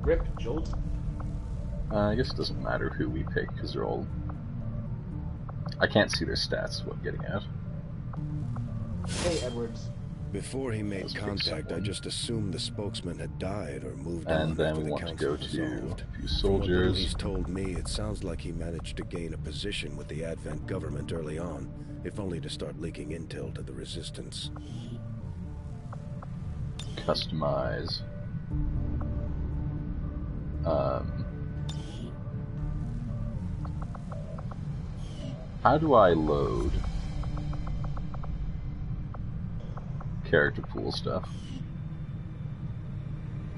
Rip Jolt. I guess it doesn't matter who we pick, because they're all... I can't see their stats, is what I'm getting at. Hey, Edwards. Before he made contact, I just assumed the spokesman had died or moved on. And then after we the want to council go to dissolved. a few From what little soldiers. he's told me, it sounds like he managed to gain a position with the Advent government early on, if only to start leaking intel to the Resistance. Customize. How do I load character pool stuff?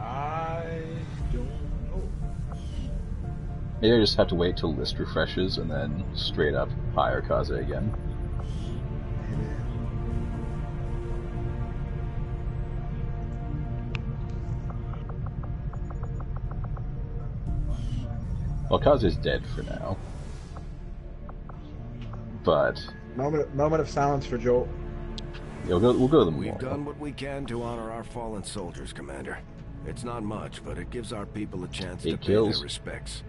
I don't know. Maybe I just have to wait till list refreshes and then straight up hire Kaze again. Well, Kaze's dead for now. But Moment of silence for Jolt. yeah, we'll go to the We've memorial. done what we can to honor our fallen soldiers, Commander. It's not much, but it gives our people a chance to 8 pay kills. their respects.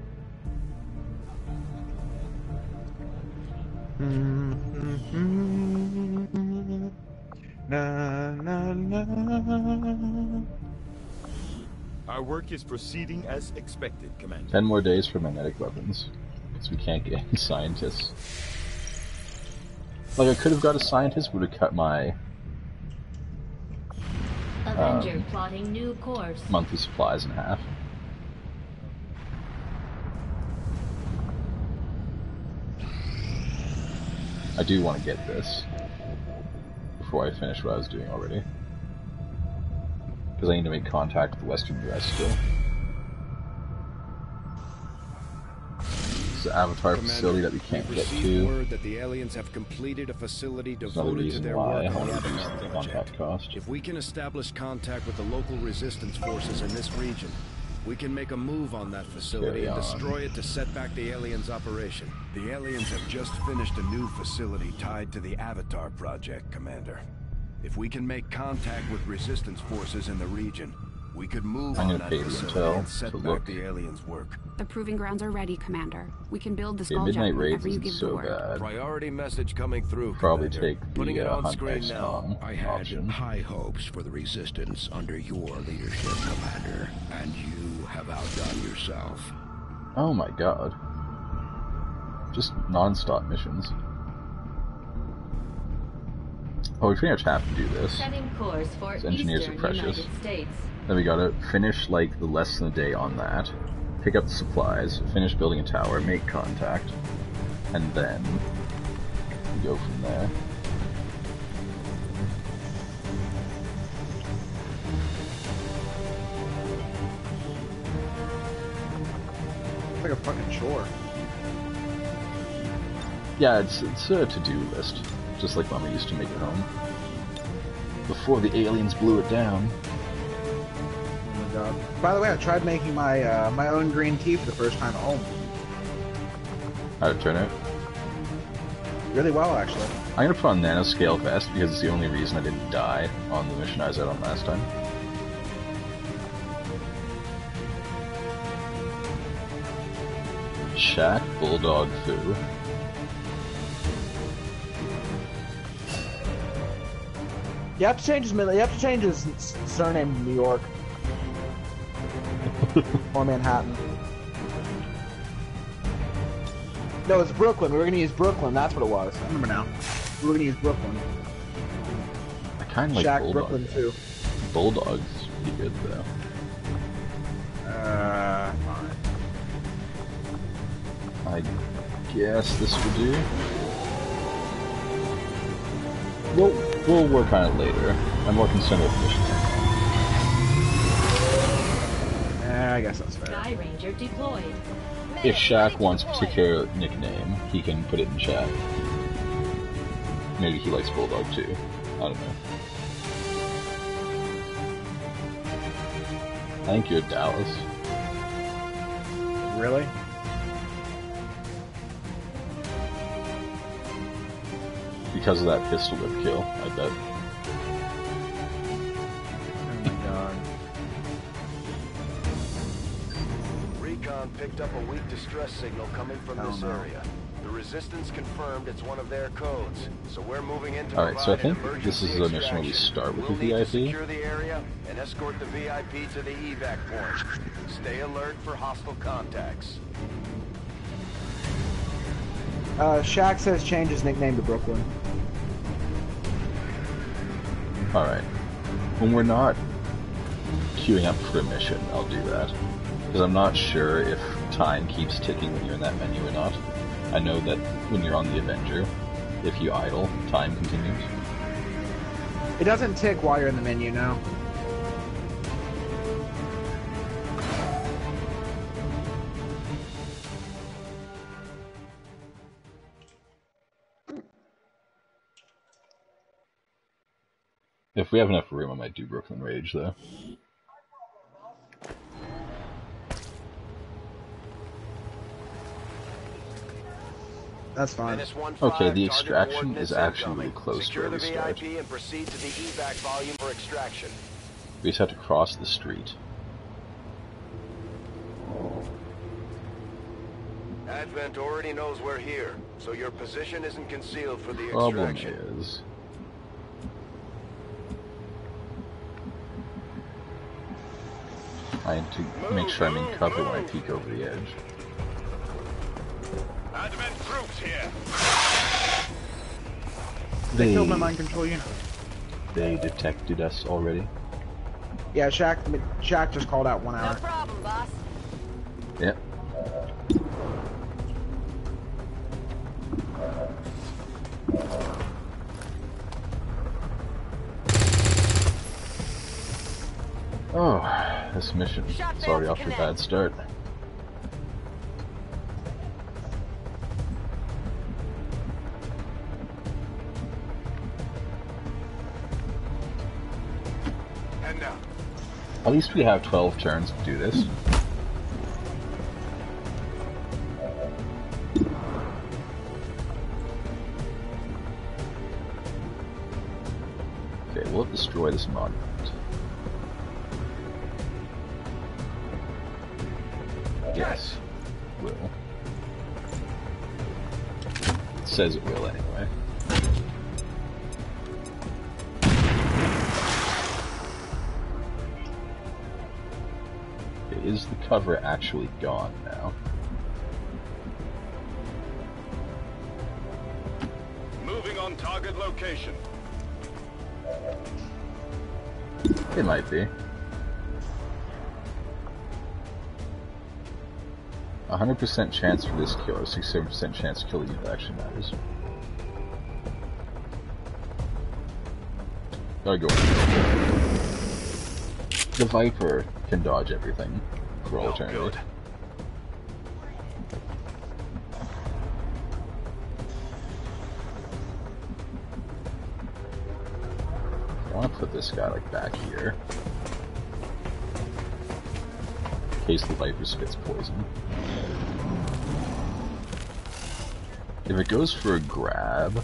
Na na na. Our work is proceeding as expected, Commander. 10 more days for magnetic weapons, because we can't get any scientists. Like, I could have got a scientist, would have cut my Avenger plotting new course. monthly supplies in half. I do want to get this before I finish what I was doing already. Because I need to make contact with the Western US still. It's the Avatar facility that we can't we've get received to. word that the aliens have completed a facility There's another devoted to reason their why work I on want the to reduce Avatar the project. contact cost. If we can establish contact with the local resistance forces in this region, we can make a move on that facility Carry and on. destroy it to set back the aliens' operation. The aliens have just finished a new facility tied to the Avatar project, Commander. If we can make contact with resistance forces in the region, we could move I'm on gonna that pay the facility intel and set to back look. the aliens' work. The proving grounds are ready, Commander. We can build the Okay, skull Midnight jet Raids whenever you isn't give the so word. bad. Priority message coming through, Probably Commander. take Putting the it on Hunt screen now. XCOM I had option. high hopes for the Resistance under your leadership, Commander, and you have outdone yourself. Oh my god. Just non-stop missions. Oh, we pretty much have to do this. Setting course for These engineers Eastern are precious. United States. Then we gotta finish like the less than a day on that, pick up the supplies, finish building a tower, make contact, and then go from there. It's like a fucking chore. Yeah, it's a to-do list, just like Mama used to make at home. Before the aliens blew it down. Oh my god. By the way, I tried making my my own green tea for the first time at home. How'd it turn out? Really well, actually. I'm gonna put on nanoscale vest because it's the only reason I didn't die on the mission I was out on last time. Shaq Bulldog Foo. You have to change his middle. You have to change his surname to New York or Manhattan. No, it's Brooklyn. We were gonna use Brooklyn. That's what it was. I remember now. We were gonna use Brooklyn. I kind of like Shaq Bulldog. Brooklyn too. Bulldog's pretty good though. Fine. I guess this will do. We'll work on it later. I'm more concerned with mission. I guess that's fair. Sky Ranger deployed. If Shaq wants a particular nickname, he can put it in chat. Maybe he likes Bulldog too. I don't know. I think you're Dallas. Really? Because of that pistol whip kill, I bet. Oh my god. picked up a weak distress signal coming from this area. The Resistance confirmed it's one of their codes, so we're moving in to Alright, so I provide an think this is emergency a mission where we extraction. start with We'll the need to VIP. secure the area and escort the VIP to the evac point. Stay alert for hostile contacts. Shaq says change his nickname to Brooklyn. Alright. When we're not queuing up for a mission, I'll do that. Because I'm not sure if time keeps ticking when you're in that menu or not. I know that when you're on the Avenger, if you idle, time continues. It doesn't tick while you're in the menu now. If we have enough room, I might do Brooklyn Rage, though. That's fine. Okay, the extraction is actually really close to where we start. Secure the VIP and proceed to the evac volume for extraction. We just have to cross the street. Advent already knows we're here, so your position isn't concealed for the Problem extraction. is... I need to make sure I'm in cover when I peek over the edge. Advent troops here. They killed my mind control unit. They detected us already? Yeah, Shaq just called out 1 hour. No problem, boss. Yep. Oh, this mission is already off to a bad start. And now. At least we have 12 turns to do this. Okay, we'll destroy this monument. Yes, will. It says it will anyway. Okay, is the cover actually gone now? Moving on target location. It might be. 100% chance for this kill, or 67% chance to kill the unit actually matters. Gotta go. The Viper can dodge everything for all eternity. I want to put this guy like back here. In case the Viper spits poison. If it goes for a grab,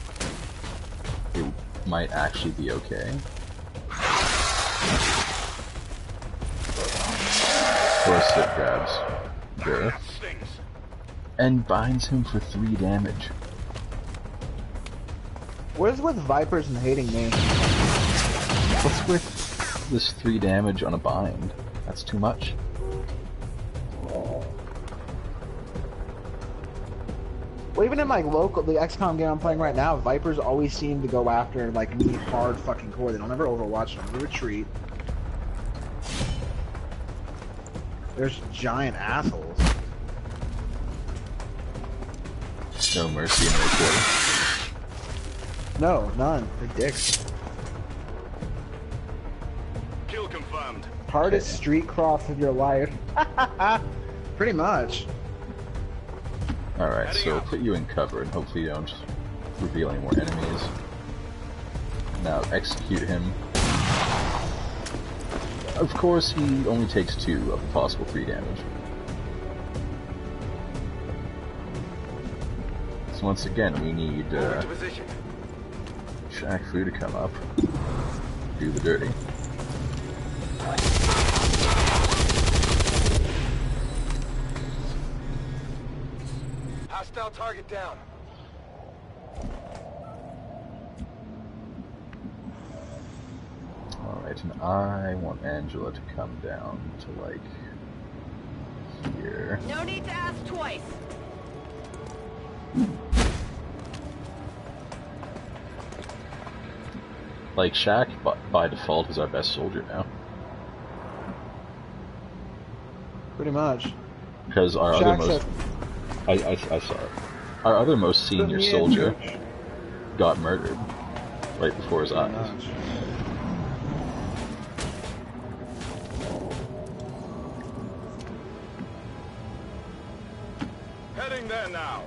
it might actually be okay. Of course it grabs Gareth. And binds him for 3 damage. What is with Vipers and hating me? What's with this 3 damage on a bind? That's too much. Well, even in like local, the XCOM game I'm playing right now, Vipers always seem to go after like me hard fucking core. They don't ever Overwatch, they don't ever retreat. There's giant assholes. No mercy in their quarter. No, none. They're dicks. Kill confirmed. Hardest street cross of your life. Pretty much. Alright, so we'll put you in cover and hopefully you don't reveal any more enemies. Now execute him. Of course, he only takes 2 of the possible 3 damage. So once again, we need Shaq Fu to come up, do the dirty. Hostile target down. Alright, and I want Angela to come down to, like, here. No need to ask twice. Like, Shaq, by default, is our best soldier now. Pretty much. Because our Shaq other most... I saw it. Our other most senior soldier got murdered right before his eyes. Heading there now.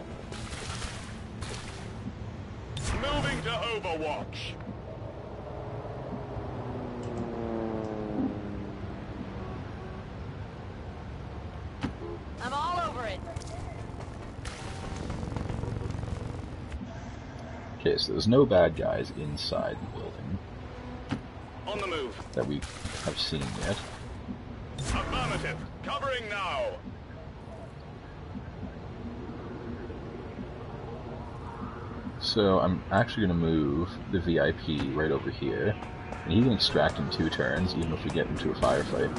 Moving to Overwatch. I'm all over it. Okay, so there's no bad guys inside the building On the move. that we have seen yet. Affirmative. Covering now. So I'm actually going to move the VIP right over here, and he can extract in 2 turns, even if we get into a firefight.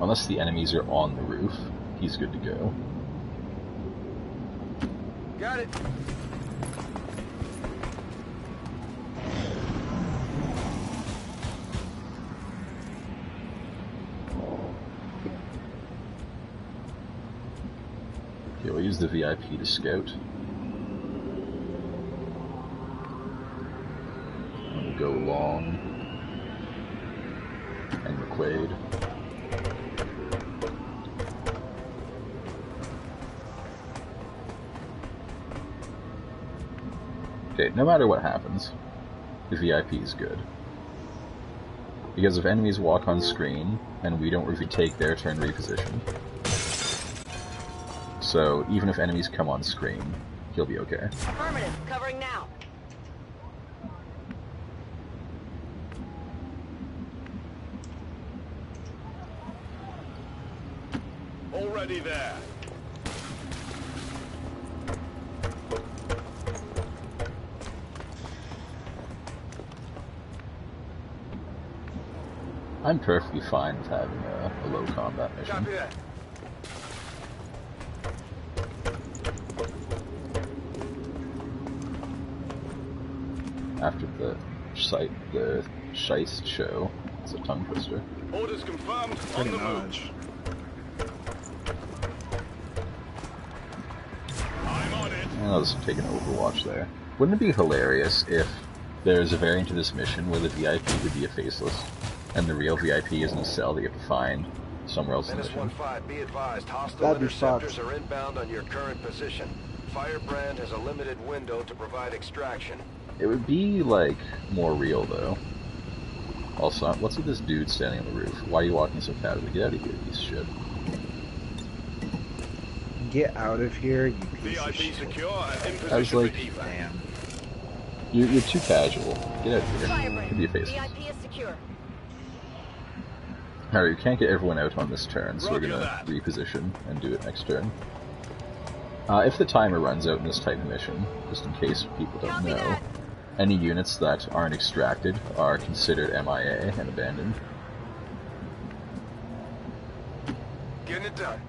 Unless the enemies are on the roof, he's good to go. Got it. Okay, we'll use the VIP to scout. And go long. And McQuaid. Okay, no matter what happens, the VIP is good. Because if enemies walk on screen, and we don't retake their turn reposition. So, even if enemies come on screen, he'll be okay. Affirmative. Covering now. Already there. I'm perfectly fine with having a low combat mission. Copy that. After the Scheist show, it's a tongue twister. Orders confirmed. Pretty On the move. much. I'm on it. And I'll just take an Overwatch there. Wouldn't it be hilarious if there's a variant of this mission where the VIP would be a faceless, and the real VIP is in a cell that you have to find somewhere else in the Menace mission? 1-5, be advised. Hostile That'd be interceptors fucked. are inbound on your current position. Firebrand has a limited window to provide extraction. It would be, like, more real, though. Also, what's with this dude standing on the roof? Why are you walking so casually? Get out of here, you piece of shit. Get out of here, you piece of VIP shit. secure and in I was position like- for evac. Damn. You're too casual. Get out of here. Firebrand. Could be a faceless. VIP is secure. Alright, we can't get everyone out on this turn, so we're Roger gonna that. reposition and do it next turn. If the timer runs out in this type of mission, just in case people don't Copy know, that. any units that aren't extracted are considered MIA and abandoned. Getting it done.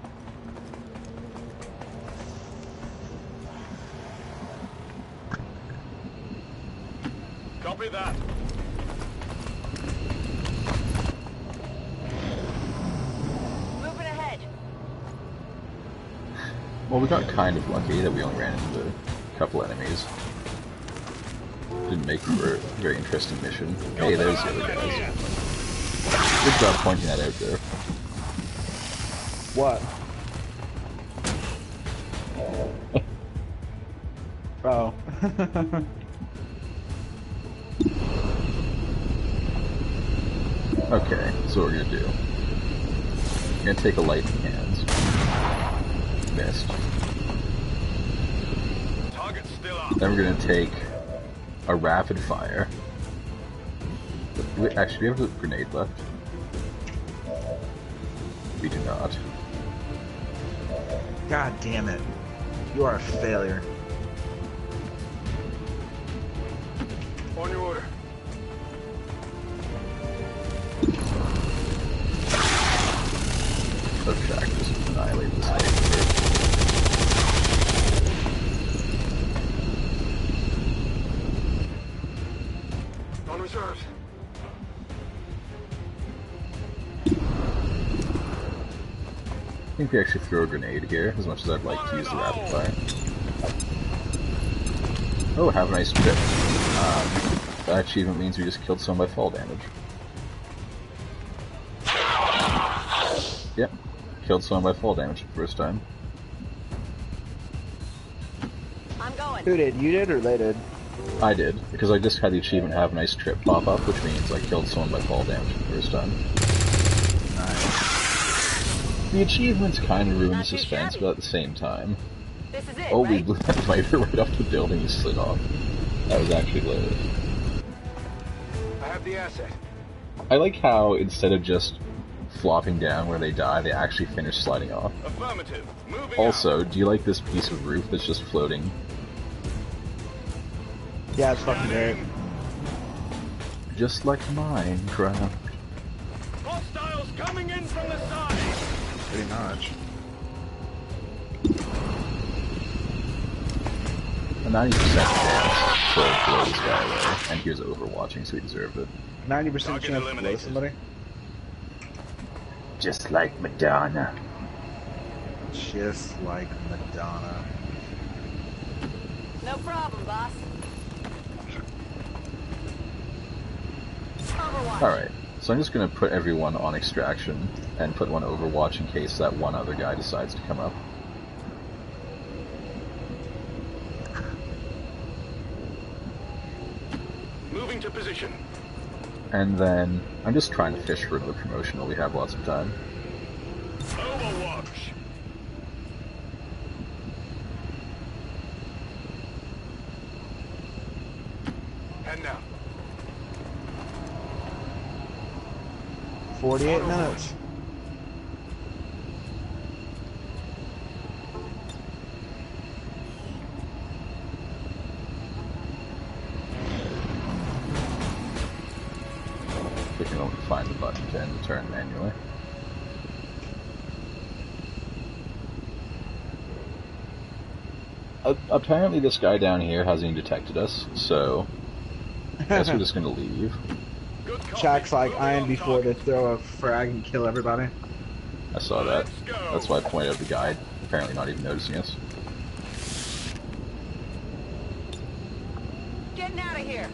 Copy that. Moving ahead. Well, we got kind of lucky that we only ran into a couple enemies. Didn't make for a very interesting mission. Hey, there's the other guys. Good job pointing that out there. What? Oh. Okay, so what we're gonna do. We're gonna take a lightning hands. Missed. Target still up. Then we're gonna take a rapid fire. Actually, do we have a grenade left? We do not. God damn it. You are a failure. On your order. So Shaq just annihilate this thing. On reserve. I think we actually throw a grenade here, as much as I'd like to use the rapid fire. Oh, have a nice trip. That achievement means we just killed someone by fall damage. Yep, killed someone by fall damage the first time. I'm going. Who did? You did or they did? I did, because I just had the achievement have a nice trip pop up, which means I killed someone by fall damage the first time. Nice. The achievements kind of ruin the Not too suspense, shabby. but at the same time... This is it, Oh, we right? blew that fighter right off the building and slid off. That was actually lit. I have the asset. I like how, instead of just flopping down where they die, they actually finish sliding off. Affirmative. Moving Also, do you like this piece of roof that's just floating? Yeah, it's fucking great. Just like Minecraft. out. Hostiles coming in from the side. Pretty much. A 90% chance to blow this guy away, and he was overwatching, so he deserved it. 90% chance to blow somebody? Just like Madonna. Just like Madonna. No problem, boss. Overwatch. Alright, so I'm just gonna put everyone on extraction, and put one overwatch in case that one other guy decides to come up. Moving to position. And then, I'm just trying to fish for the promotion while we have lots of time. Overwatch. And now. 48 minutes. We can only find the button to end the turn manually. Apparently this guy down here hasn't even detected us, so I guess we're just gonna leave. Good copy. Shaq's like Moving iron on before they target. throw a frag and kill everybody. I saw that. Let's go. That's why I pointed out the guy apparently not even noticing us. Getting out of here.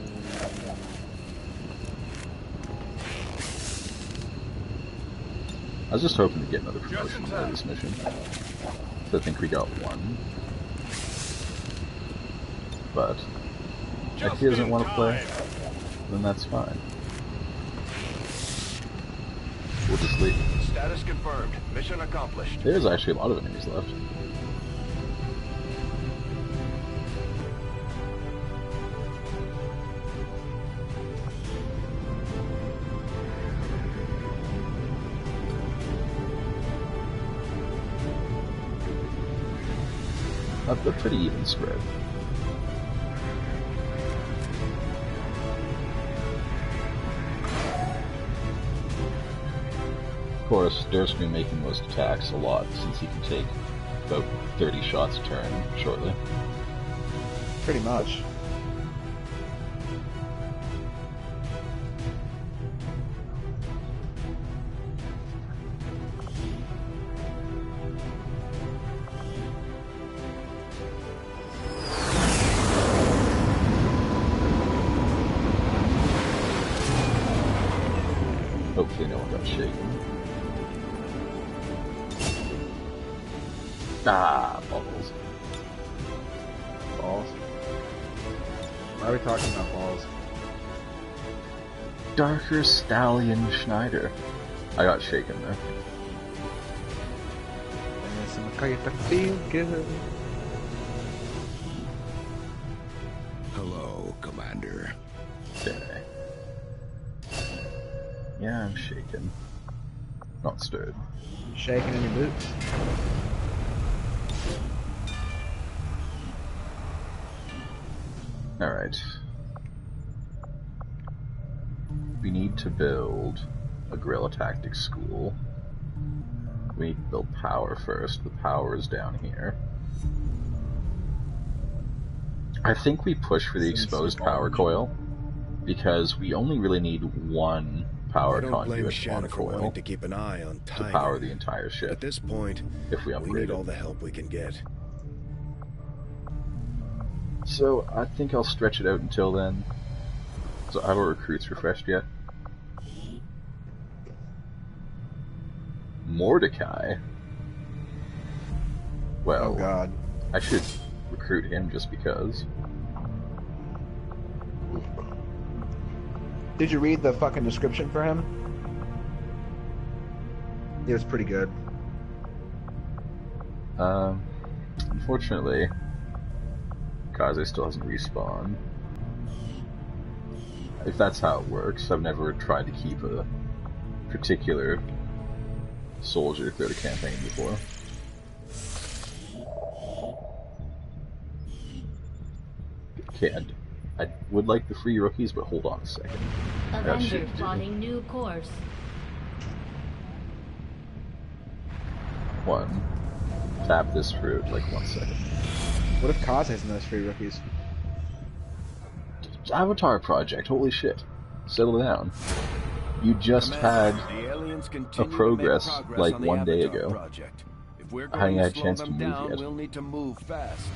I was just hoping to get another promotion out of this mission. So I think we got one. But if he doesn't want to play, then that's fine. We'll just leave. Status confirmed. Mission accomplished. There's actually a lot of enemies left. A pretty even spread. Of course, Durf's been making most attacks a lot since he can take about 30 shots a turn shortly. Pretty much. Hopefully no one got shaken. Ah, balls. Balls. Why are we talking about balls? Darker Stallion Schneider. I got shaken there. There's some kind of feel good. Hello, Commander. Okay. Yeah, I'm shaken. Not stirred. Shaking in your boots. Alright. We need to build a guerrilla tactics school. We need to build power first. The power is down here. I think we push for the exposed power coil, because we only really need one power I don't blame conduit on a Shaq for wanting coil to keep an eye on to Tiger. power the entire ship. At this point, if we we upgrade need it. all the help we can get. So I think I'll stretch it out until then. So have our recruits refreshed yet? Mordecai? Well, Oh god. I should recruit him just because. Did you read the fucking description for him? It was pretty good. Unfortunately, Kaze still hasn't respawned. If that's how it works, I've never tried to keep a particular soldier throughout a campaign before. Okay, I would like the free rookies, but hold on a second. Avenger plotting new course. One. Tap this for like 1 second. What if Kaz has those free rookies? Avatar project, holy shit. Settle down. You just had a progress like 1 day ago. Project. If we're I hadn't going had a to slow chance to them move down, yet. we'll need to move fast.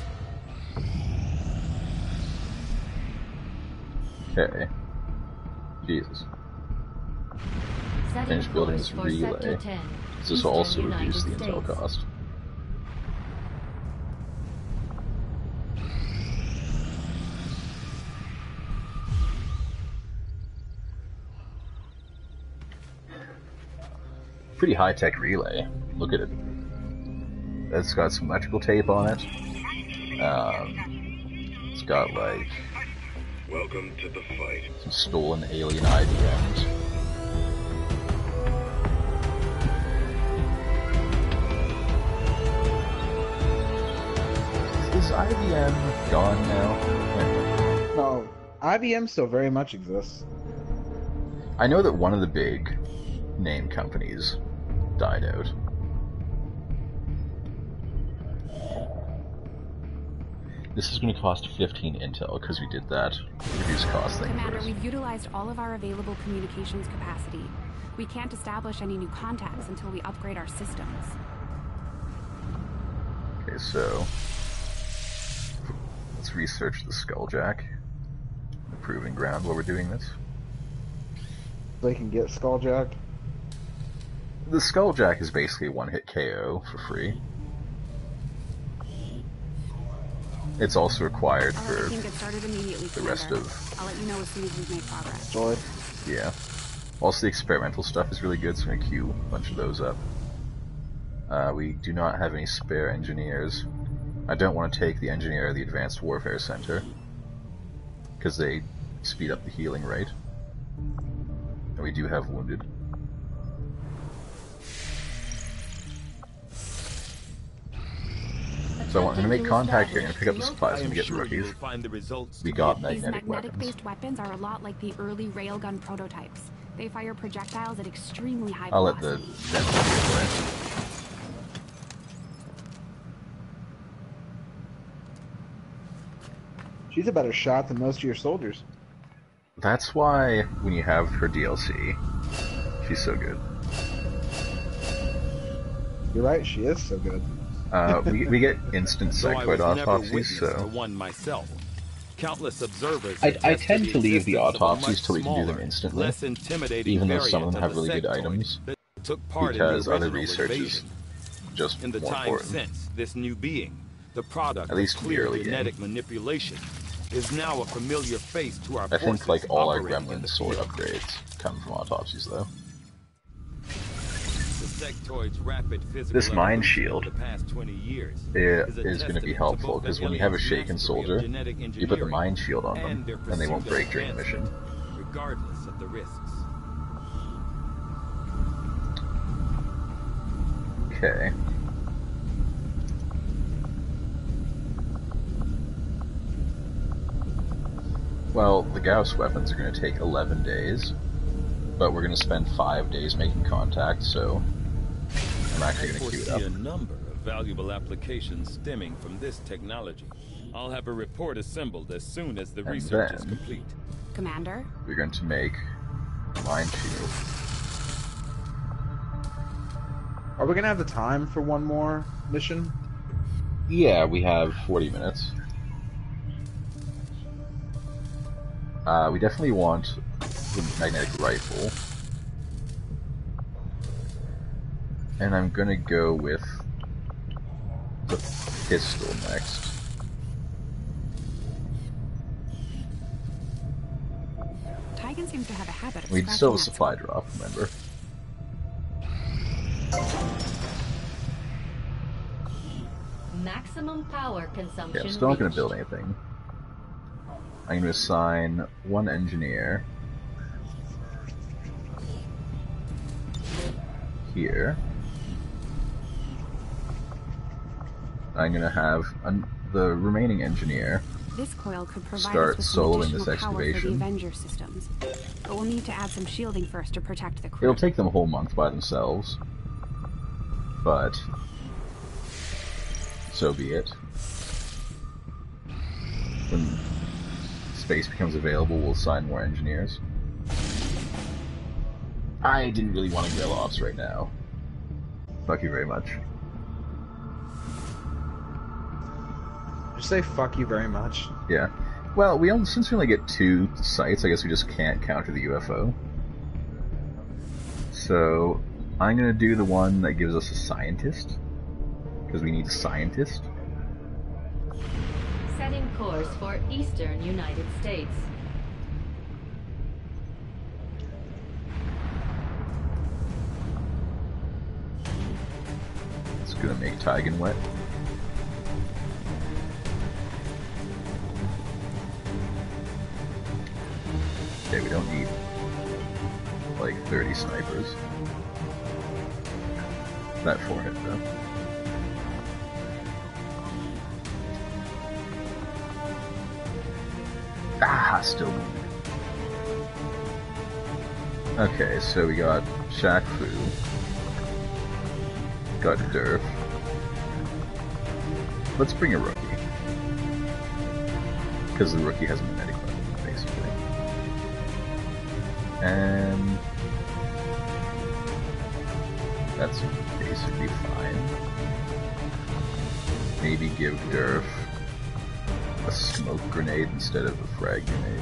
Okay. Jesus. Setting Finish building course this for relay. Sector 10. This will Eastern also United reduce the intel States. cost. Pretty high-tech relay. Look at it. It's got some electrical tape on it. It's got like Welcome to the fight. some stolen alien IBMs. Is IBM gone now? No, IBM still very much exists. I know that one of the big name companies died out. This is going to cost 15 intel because we did that reduce cost thing Commander, first. we've utilized all of our available communications capacity. We can't establish any new contacts until we upgrade our systems. Okay, so let's research the Skulljack, the proving ground while we're doing this. They can get Skulljack. The Skulljack is basically a one-hit KO for free. It's also required I'll for let the team get started immediately, the rest Commander. of... I'll let you know as soon as we've made progress. Joy. Yeah. Also, the experimental stuff is really good, so I'm going to queue a bunch of those up. We do not have any spare engineers. I don't want to take the engineer of the Advanced Warfare Center, because they speed up the healing rate. And we do have wounded. So I'm going to make contact here, I'm going to pick up the supplies and get the rookies. We got These magnetic weapons. magnetic-based weapons are a lot like the early railgun prototypes. They fire projectiles at extremely high I'll let the velocity. vent away. She's a better shot than most of your soldiers. That's why when you have her DLC, she's so good. You're right, she is so good. We get instant sectoid autopsies, so one myself. Countless observers I tend to leave the autopsies till we can do them instantly, less intimidating even though some of variant them have the really good sectoid items, that took part because in the other original research is invasion. just In the more time important. since, this new being, the product At least of in the clear early game. genetic manipulation, is now a familiar face to our I think forces like all our operating in gremlin the sword field. upgrades come from autopsies, though. The sectoid's rapid physical This mind evolution shield over the past 20 years is a going to be testament helpful, both the because when you have a aliens' shaken mastery of soldier, genetic you put the engineering mind shield on them, and their and they won't pursuit of break during the mission. advancement, regardless of the risks. Okay. Well, the Gauss weapons are going to take 11 days, but we're going to spend 5 days making contact, so I'm actually going to queue it up. I foresee a number of valuable applications stemming from this technology. I'll have a report assembled as soon as the research is complete. Commander? We're going to make Mind Shield. Are we gonna have the time for one more mission? Yeah, we have 40 minutes. We definitely want the magnetic rifle. And I'm gonna go with the pistol next. Tigan seems to have a habit of We'd still have a scratching supply drop, remember? Maximum power consumption. Yeah, I'm still not going to reached. build anything. I'm going to assign one engineer here. I'm going to have the remaining engineer This coil could provide start us with some soloing additional this power for the excavation. Avenger systems. But we'll need to add some shielding first to protect the crew. It'll take them a whole month by themselves, but so be it. When space becomes available, we'll assign more engineers. I didn't really want to grill ops right now. Fuck you very much. Just say fuck you very much. Yeah. Well, since we only get 2 sites, I guess we just can't counter the UFO. So, I'm gonna do the one that gives us a scientist. Because we need a scientist. Setting course for eastern United States. It's gonna make Tigan wet. Okay, we don't need like 30 snipers. That 4-hit though. Ah, still need. Okay, so we got Shaq Fu. Got Durf. Let's bring a rookie. Because the rookie has a magnetic weapon, basically. And that's basically fine. Maybe give Durf a smoke grenade instead of a frag grenade.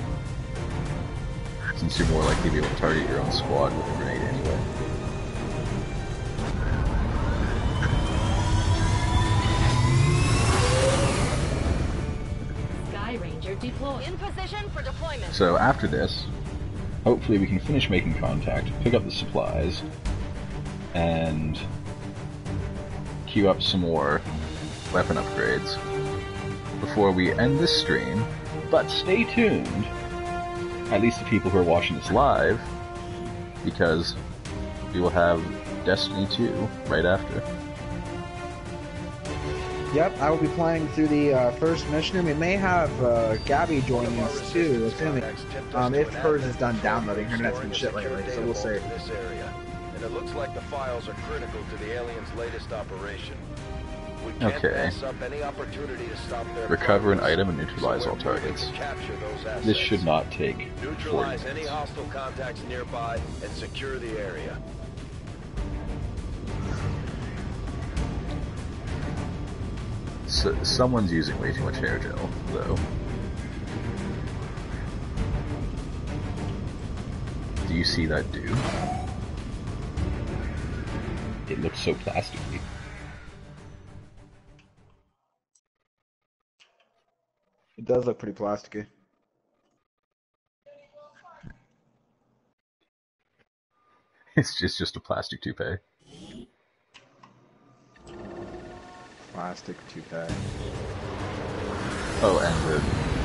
Since you're more likely to be able to target your own squad with a grenade anyway. Sky Ranger deployed. In position for deployment. So after this, hopefully we can finish making contact, pick up the supplies, and queue up some more weapon upgrades before we end this stream. But stay tuned, at least the people who are watching this live, because we will have Destiny 2 right after. Yep, I will be playing through the first mission, and we may have Gabby joining us too, assuming if hers is done downloading. Her net's been shit lately, so we'll see. This area, and it looks like the files are critical to the aliens' latest operation. We can't pass up any opportunity to stop their Recover an progress. item and neutralize So all we're moving targets. to capture those assets. This should not take 40 Neutralize minutes. any hostile contacts nearby and secure the area. So, someone's using way too much hair gel, though. Do you see that dude? It looks so plasticky. It does look pretty plasticky. It's just a plastic toupee. Plastic toupee. Oh, and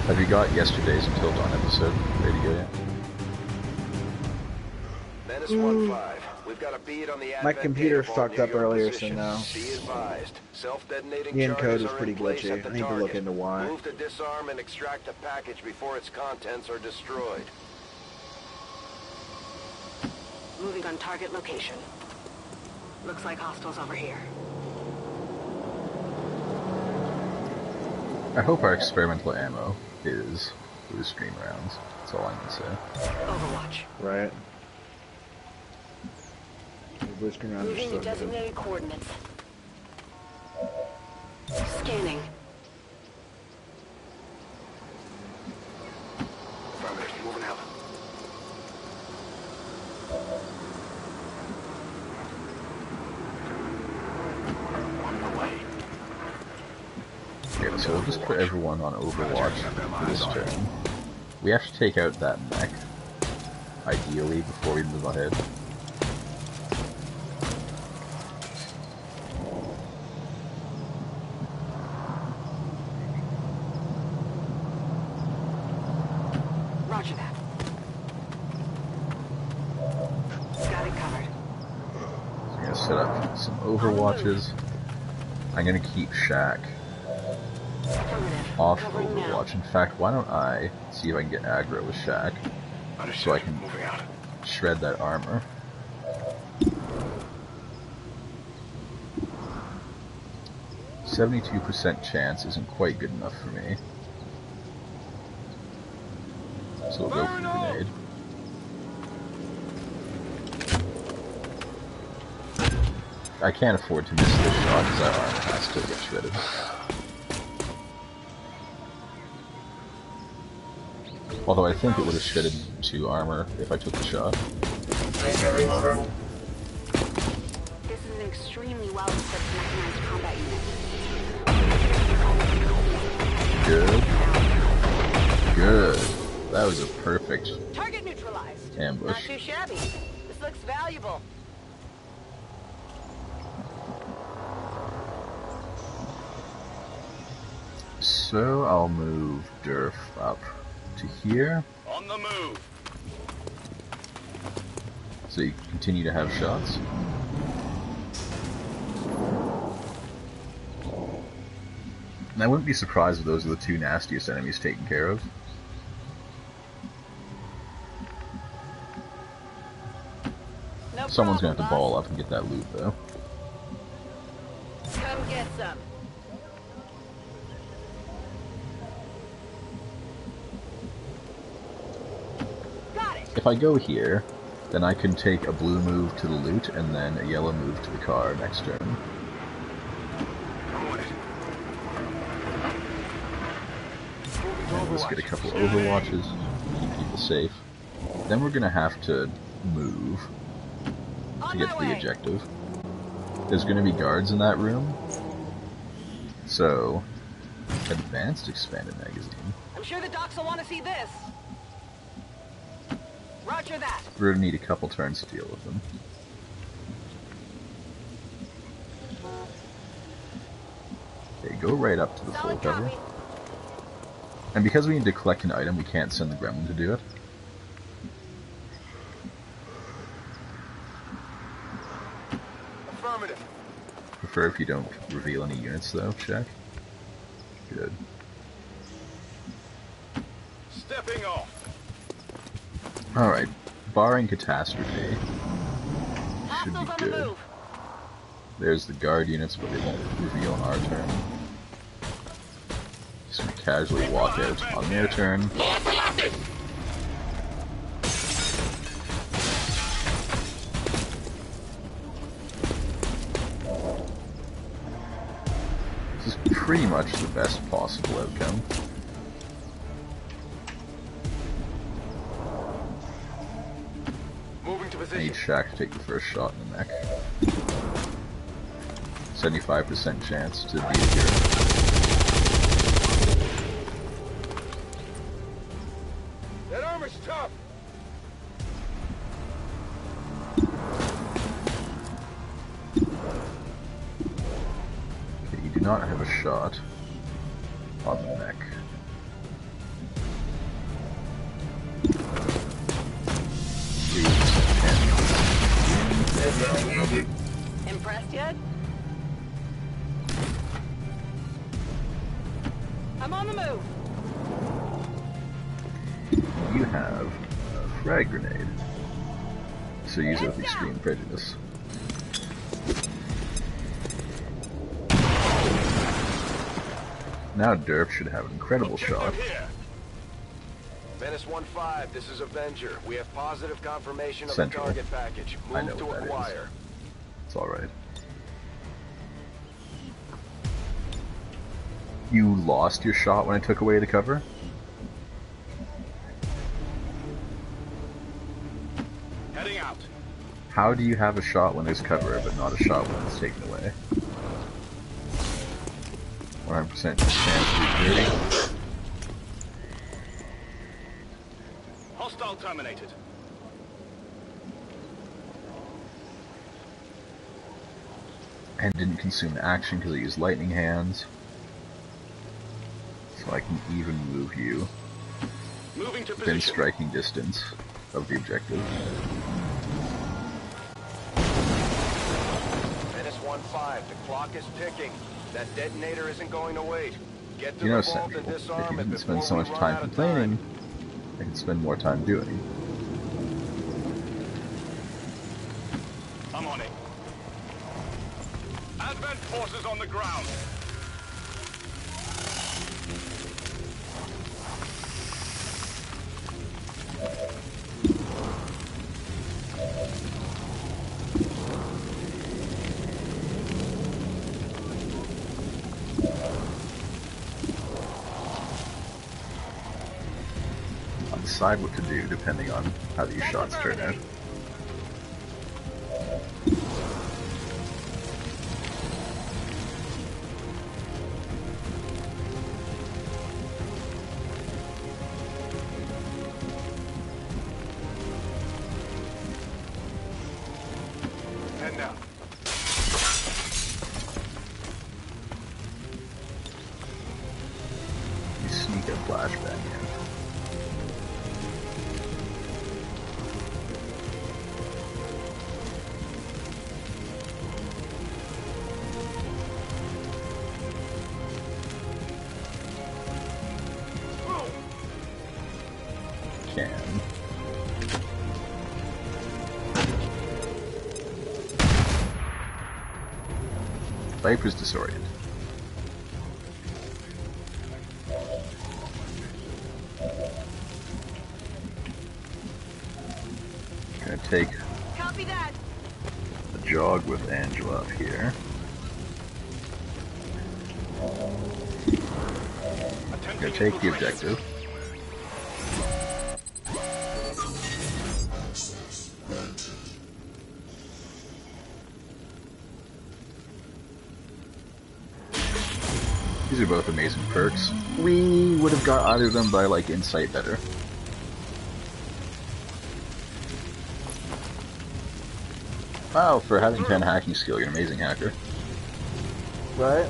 have you got yesterday's Until Dawn episode ready to go yet? Menace 1-5. We've I've got a bead on the My Advent computer data fucked near up your earlier, position. so no. Be advised. Self-detonating The encode charges was are pretty in place glitchy. at the I need to target. look into why. Move to disarm and extract the package before its contents are destroyed. Moving on target location. Looks like hostiles over here. I hope our experimental ammo is blue screen rounds. That's all I can say. Overwatch. Right. The blue screen rounds are Moving so to good. designated coordinates. Scanning. Affirmative. Moving out. On the way. Okay, so we'll just put everyone on Overwatch for this turn. We have to take out that mech, ideally, before we move ahead. Roger that. Got it covered. So I'm gonna set up some Overwatches. I'm gonna keep Shaq Affirmative. off Covering now. Overwatch. In fact, why don't I see if I can get aggro with Shaq, so I can Moving out. shred that armor. %72% chance isn't quite good enough for me. So we'll go for the grenade. I can't afford to miss this shot because that armor has to get shredded. Although I think it would have shredded 2 armor if I took the shot. This is an extremely well-equipped mechanized combat unit. Good. Good. That was a perfect Target neutralized. ambush. Not too shabby. This looks valuable. So I'll move Durf up to here, On the move. so you can continue to have shots. And I wouldn't be surprised if those are the 2 nastiest enemies taken care of. No Someone's gonna problem, have to ball up and get that loot, though. boss. Come get some. Got it. If I go here, then I can take a blue move to the loot and then a yellow move to the car next turn. And let's get a couple Overwatches, keep people safe. Then we're gonna have to move to get to the objective. There's gonna be guards in that room, so advanced expanded magazine. I'm sure the docs will want to see this. Roger that. We're gonna need a couple turns to deal with them. Okay, go right up to the full Solid cover. copy. And because we need to collect an item, we can't send the gremlin to do it. Affirmative. Prefer if you don't reveal any units, though, Shaq. Good. Stepping off. Alright, barring catastrophe, should Hostiles be on the good. move. There's the guard units, but they won't reveal on our turn. Just gonna casually walk out on their turn. This is pretty much the best possible outcome. Moving to I need position. Shaq to take the first shot in the neck. 75% chance to be a hero. That armor's tough. Okay, you do not have a shot on the neck. I'm on the move. You have a frag grenade, so use it with extreme prejudice. Now Derp should have an incredible shot. Menace 1-5, this is Avenger. We have positive confirmation of Central. the target package. Move I know to what that acquire. is. It's alright. You lost your shot when I took away the cover? Heading out. How do you have a shot when there's cover, but not a shot when it's taken away? 100% chance to be dirty. Hostile terminated. And didn't consume action because I used lightning hands. So I can even move you Moving to within position. striking distance of the objective. Menace 1-5, the clock is ticking. That detonator isn't going to wait. Get to You know, the vault and Central, if disarm you it didn't before spend so we much run time out of complaining, I can spend more time doing. I'm on it. Advent forces on the ground. I'll decide what to do depending on how these shots turn out. Head now. You sneak a flashbang in. Can. Viper's disoriented. Gonna take Copy that. a jog with Angela up here. Gonna take the objective. These are both amazing perks. We would have got either of them by, like, insight better. Wow, for having 10 hacking skill, you're an amazing hacker. Right?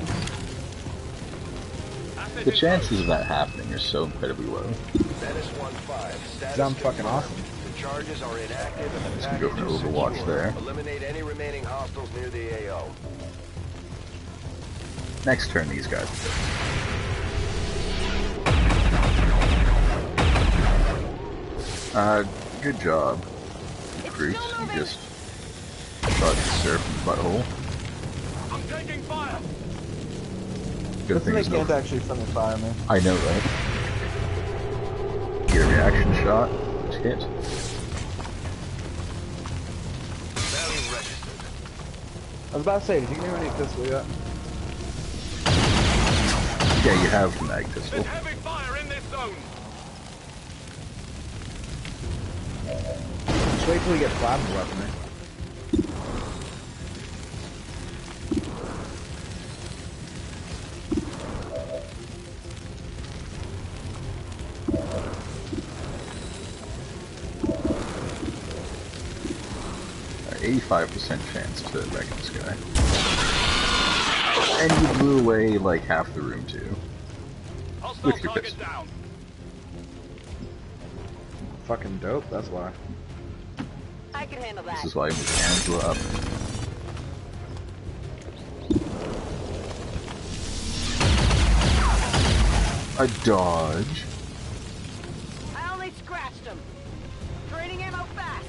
The chances of that happening are so incredibly low. Menace 1-5, status I'm fucking awesome. The charges are inactive and the Let's go package for is Overwatch secure. there. Eliminate any remaining hostiles near the AO. Next turn, these guys. Good job, Fruits. You just shot the surf in the butthole. I'm taking fire. Good thing They is no. can't actually friendly fire me. I know, right? Get a reaction shot. It's hit. Value registered. I was about to say, did you give me any pistol yet? Yeah, you have the mag pistol. There's heavy fire in this zone. Just wait till we get plasma weaponry. An 85% chance to wreck this guy. And you blew away like half the room too. Hostile With your target pistol. down. Fucking dope, that's why. I can handle that. This is why I moved Angela up. A dodge. I only scratched him. Draining ammo fast.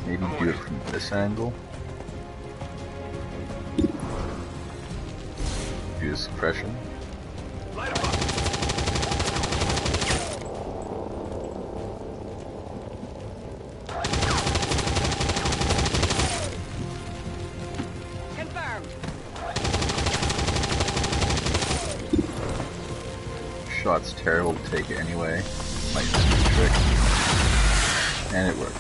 Maybe do it from this angle. Do the suppression. Light 'em up. Confirmed. Shot's terrible to take anyway. Might just be a trick. And it worked.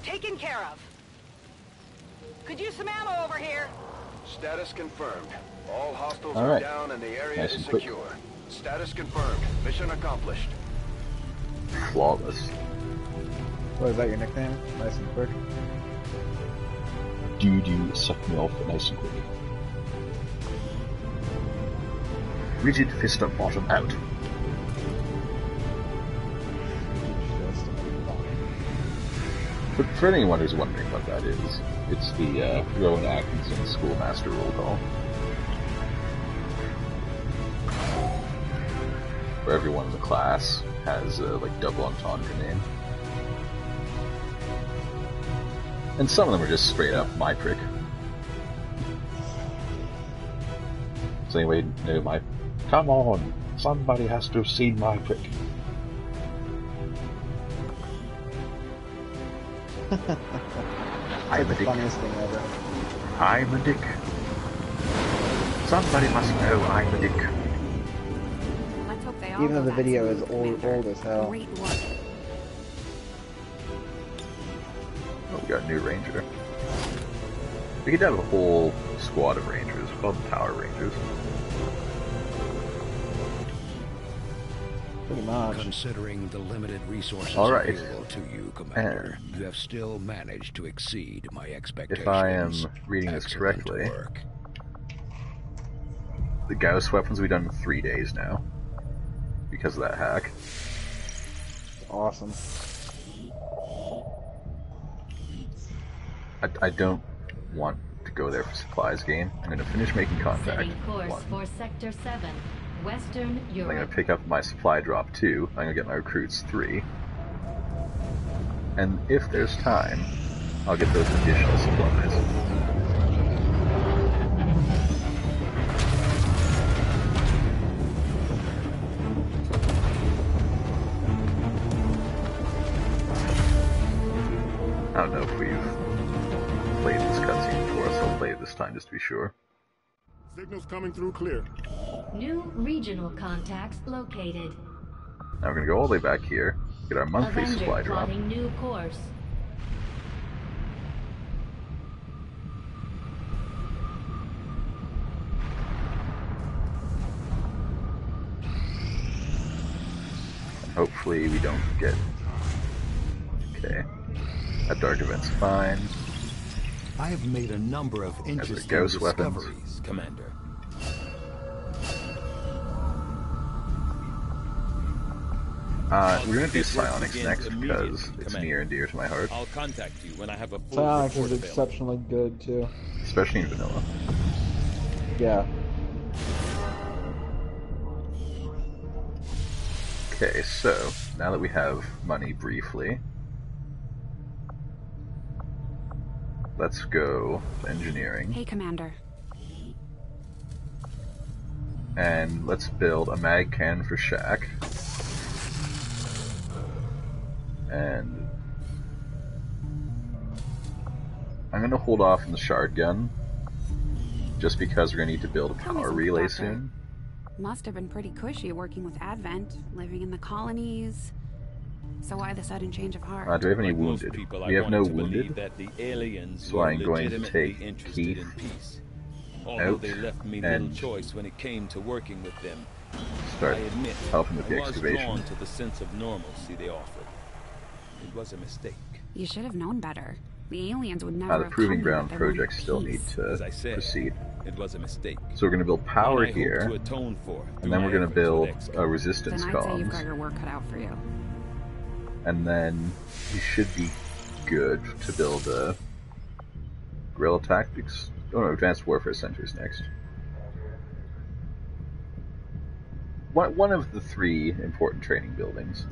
Taken care of. Could use some ammo over here. Status confirmed. All hostiles All are right. down and the area Nice is and quick. secure. Status confirmed. Mission accomplished. Flawless. What is that, your nickname? Nice and quick. Do suck me off nice and quick. Rigid fist of bottom out. But for anyone who's wondering what that is, it's the Rowan Atkinson Schoolmaster roll call. Where everyone in the class has like double entendre name. And some of them are just straight up my prick. Does anybody know my... Come on! Somebody has to have seen my prick. I'm a the dick. funniest thing ever. I'm a dick. Somebody must know I'm a dick. Let's hope they all Even though go the that video smooth, is Commander. old as hell. Great work. Oh, we got a new ranger. We could have a whole squad of rangers called the Power Rangers. Pretty much. Considering the limited resources All right. available to you, Commander, you have still managed to exceed my expectations. If I am reading this Excellent correctly, work. the Gauss weapons we've done in 3 days now. Because of that hack. Awesome. I don't want to go there for supplies game. I'm going to finish making contact. Setting course 1. for Sector 7, Western I'm going to Europe. pick up my supply drop 2. I'm going to get my recruits 3. And if there's time, I'll get those additional supplies. I don't know if we've played this cutscene before, so I'll play it this time just to be sure. Signals coming through clear. New regional contacts located. Now we're going to go all the way back here, get our monthly Avenger supply drop. plotting new course. And hopefully we don't get... Okay. That dark event's fine. I have made a number of interesting Gauss weapons. discoveries, Commander. We're gonna do psionics next because it's near and dear to my heart. I'll contact you when I have a full Psionics report is available. exceptionally good too. Especially in vanilla. Yeah. Okay, so now that we have money briefly, let's go to engineering. Hey, Commander. And let's build a mag cannon for Shaq. And I'm gonna hold off on the shard gun, just because we're gonna need to build a Tell me power something, relay Doctor. soon. Must have been pretty cushy working with Advent, living in the colonies. So why the sudden change of heart? Do we have any Like most wounded? people, I We have no wanted to believe wounded. that the aliens So were I'm going to legitimately take interested Keith in peace. Although out they left me little and choice when it came to working with them. start I admit, helping with the I was excavation. drawn to the sense of normalcy they offered. It was a mistake. You should have known better. The aliens would never The have Proving come Ground here if they wanted projects still need peace. to As I said, proceed. it was a mistake. So we're going to build power One I hope here, to atone for and through then my we're going to efforts with build XCOM. a resistance Then I'd say you've comms. got your work cut out for you. And then you should be good to build a guerrilla tactics. Oh no, advanced warfare centers next. One of the 3 important training buildings.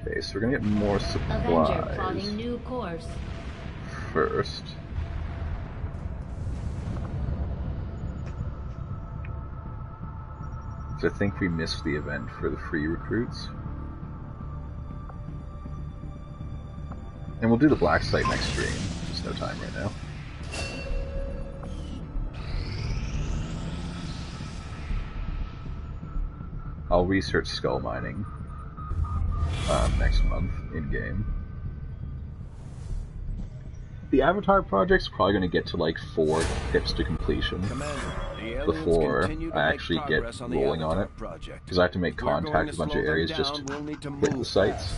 Okay, so we're gonna get more supplies. Avenger plotting new course. First. So I think we missed the event for the free recruits. And we'll do the black site next stream. There's no time right now. I'll research skull mining next month in-game. The Avatar project's probably going to get to like 4 pips to completion before I actually get rolling on it, because I have to make contact with a bunch of areas just to hit the sites.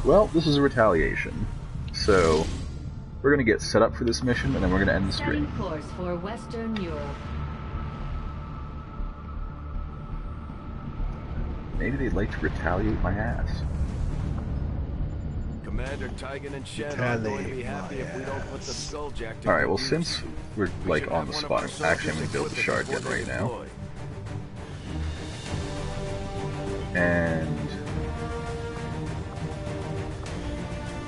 Well, this is a retaliation, so we're going to get set up for this mission, and then we're going to end the stream. Setting course for Western Europe. Maybe they'd like to retaliate my ass. Commander Tygan and Shen aren't going to be happy if we don't put the Skulljack to Alright, well, use. since we're like on the spot, actually I'm going to build the shard gun right now. And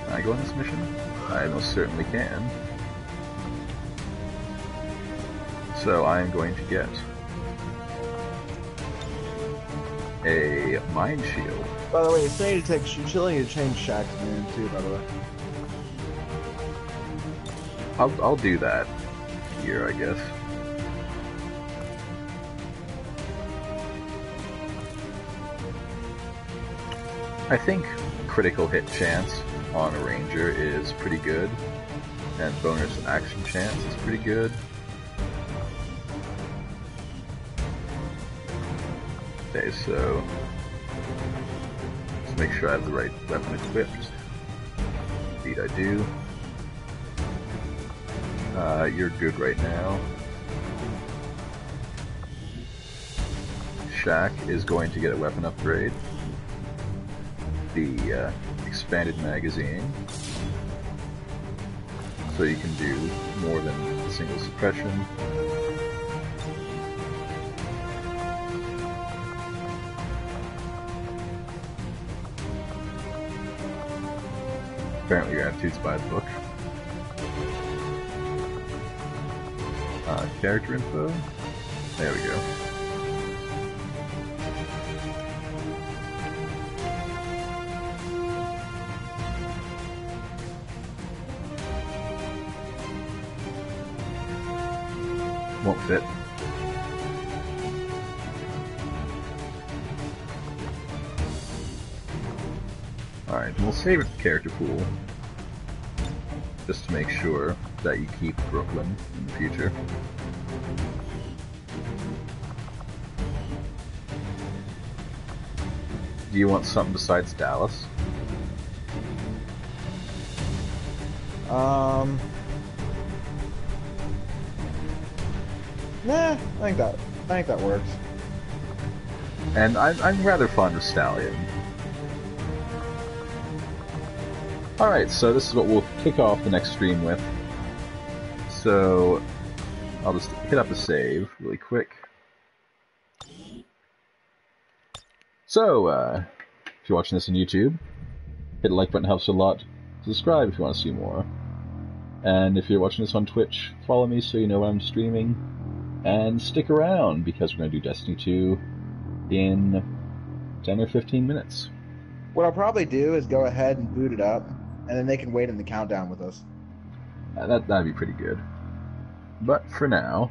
can I go on this mission? I most certainly can. So I am going to get a mind shield. By the way, it's ready to take. You still need to change Shaq's name too. By the way, I'll do that here, I guess. I think critical hit chance on a ranger is pretty good, and bonus action chance is pretty good. Okay, so let's make sure I have the right weapon equipped. Indeed I do. You're good right now. Shaq is going to get a weapon upgrade. The expanded magazine. So you can do more than a single suppression. Apparently your attitude's by the book. Character info. There we go. Won't fit. Alright, we'll save it to character pool. Just to make sure that you keep Brooklyn in the future. Do you want something besides Dallas? nah, I think that works. And I'm rather fond of Stallion. Alright, so this is what we'll kick off the next stream with. So I'll just hit up a save really quick. So, if you're watching this on YouTube, hit the like button, helps a lot. Subscribe if you want to see more. And if you're watching this on Twitch, follow me so you know when I'm streaming. And stick around, because we're going to do Destiny 2 in 10 or 15 minutes. What I'll probably do is go ahead and boot it up, and then they can wait in the countdown with us. That'd be pretty good. But for now,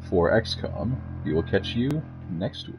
for XCOM, we will catch you next week.